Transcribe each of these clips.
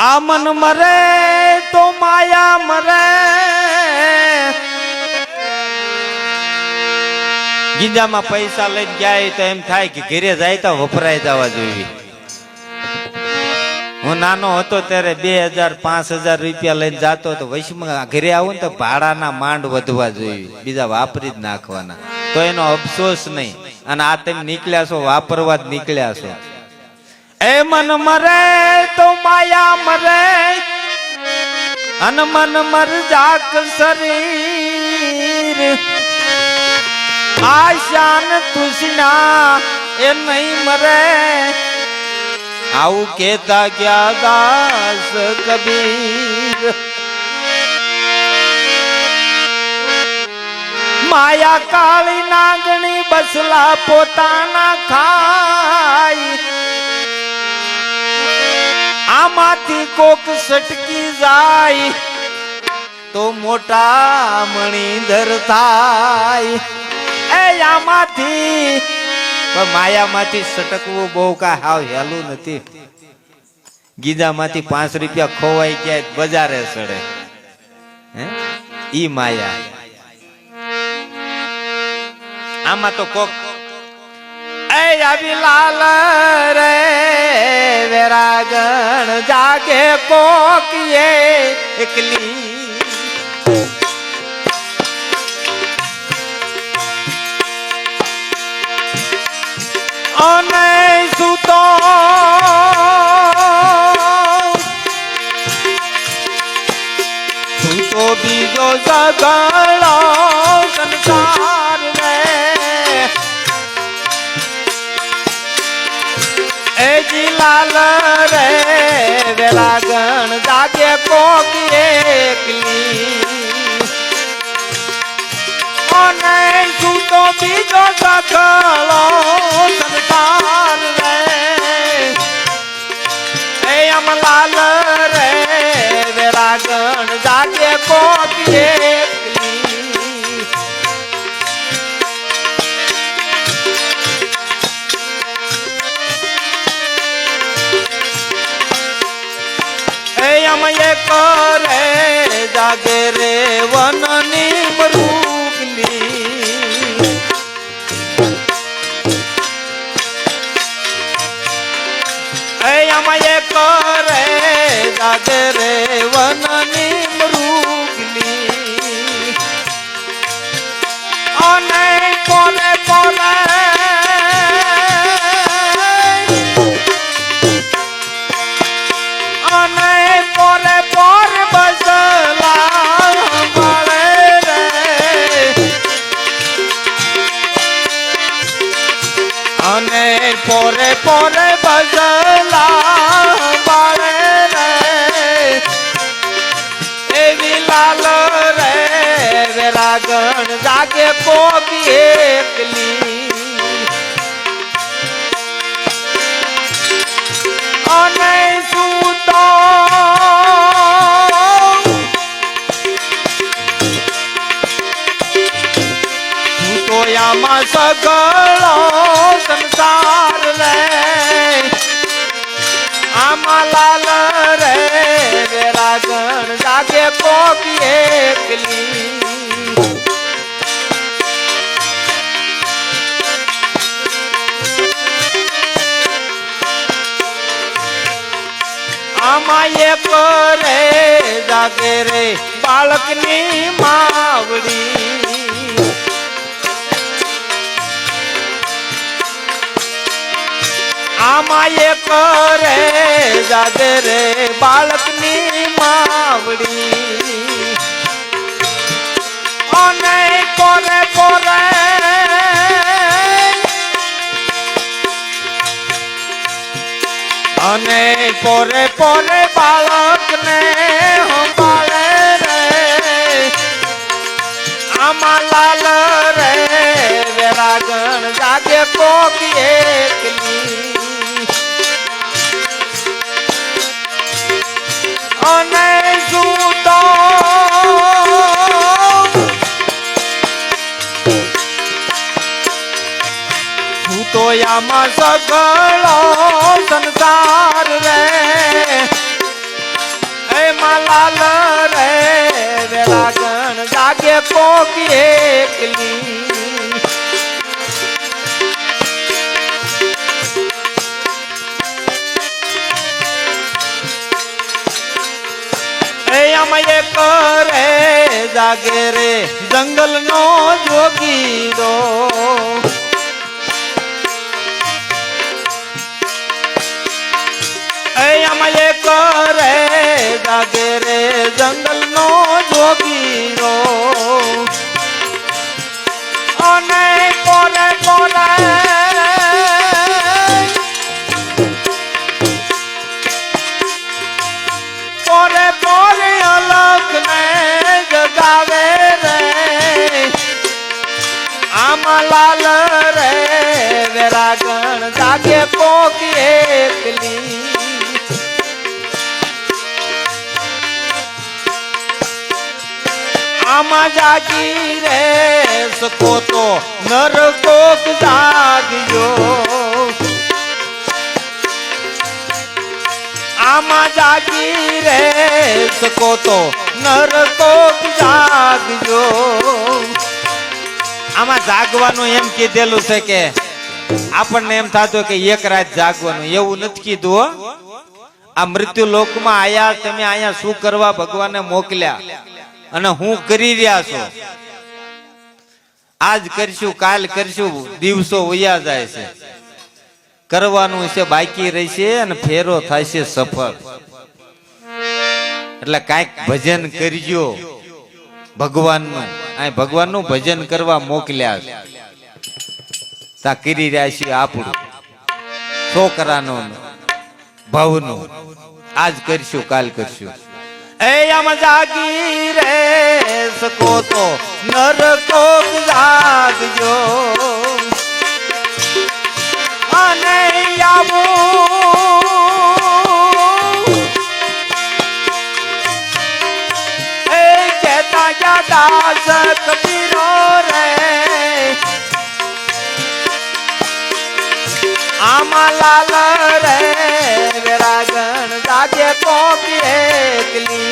આ મન મરે તો માયા મરે ગીંજામાં પૈસા લઈને જાય તો એમ થાય કે ઘરે જાય તો વપરાય જવા જોઈએ. હું નાનો હતો ત્યારે 2000-5000 રૂપિયા લઈને જાતો તો વૈશ્વમાં ઘરે આવું ને તો ભાડાના માંડ વધવા જોઈએ, બીજા વાપરી જ નાખવાના, તો એનો અફસોસ નહીં. અને આ તમે નીકળ્યા છો વાપરવા જ નીકળ્યા છો. એ મન મરે તો માયા મરે અન મન મર જાક શરીર આશાન તુષ્ણા એ નહીં મરે. આવું કેતા ગયા દાસ કબીર. માયા કાળી નાગણી બસલા પોતાના ખાય, આમાંથી કોક સટકી જાય તો મોટા મણીધર થાય. એ આમાંથી માયામાંથી સટકવું બહુ કા હાવ હેલું નથી. ગીજામાંથી 5 રૂપિયા ખોવાઈ ગયા બજારે સડે, ઈ માયા. આમાં તો કોક એ આવી લાલ રે વેરાગણ જાગે કોક એકલી. અને સુતો સુતો બીજો સગળો સંસાર રે. એ જી લાલ રે વેલાગણ જાગે કોક એકલી. અને સુતો બીજો સગળો સંસાર રે. એ અમલાલ રે વેરાગણ જાગે કોક એકલી. એ અમ એક રે જાગે રે વનની મરુગલી. એક રે જાગે રે વનની મૃગલી. અને પોરે પોરે અને પોરે પોરે બસલા મળે રે. અને પોરે પોરે બસલા વેરાગણ જાગે કોક એકલી. અને સુતો સુતો આમાં સગળો સંસાર રે. આમાં લાલ રે વેરાગણ જાગે કોક એકલી. આમાં એક રે જાગે રે બાળકની માવડી. આમાં એક રે જાગે રે બાળકની માવડી. અને પોરે પોરે અને પોરે પોરે બાળકને સંભાળે રે. આમાં લાલ રે વેરાગણ જાગે કોક એકલી. અને સુતો સુતો આમાં સગળો સંસાર રે. કોક એકલી કરે જાગે રે જંગલ નો જોગીરો કરે જાગે રે જંગલ નો જોગીરો અને કોરે કોરે પોરે પોરે અલગ ને જગાવે રે આમાં લાલ રે વેરાગણ જાગે કોક એકલી આમાં જાગી રે સકો તો નર કોક જાગજો આમાં જાગી રે સકો તો નર કોક જાગજો આમાં જાગવાનું એમ કીધેલું છે કે આપણને એમ થતું કે એક રાત જાગવાનું એવું નથી કીધું હો આ મૃત્યુ લોકમાં આયા તમે અહીંયા શું કરવા ભગવાને મોકલ્યા અને હું કરી રહ્યા છો આજ કરશું કાલ કરશું દિવસો વયા જાય છે કરવાનું છે બાકી રહેશે અને ફેરો થાય છે સફળ એટલે કાંઈક ભજન કરજો ભગવાનનું આ ભગવાનનું ભજન કરવા મોકલ્યા તા કરી રહ્યા છીએ આપણું છોકરાનું ભવનું આજ કરશું કાલ કરશું એ આમ જાગી રે સકો તો નર કોક જાગજો અને આવું એ કહેતા ગયા દાસ કબીરો રે આમાં લાલ રે વેરાગણ જાગે કોક એકલી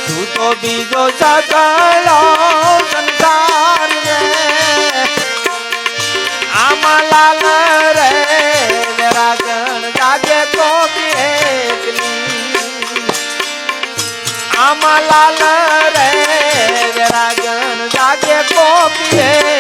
તું તો બીજો સગળો સંસાર રે આમાં લાલ રે વેરાગણ જાગે કોક એકલી આમાં લાલ રે વેરાગણ જાગે કોક એકલી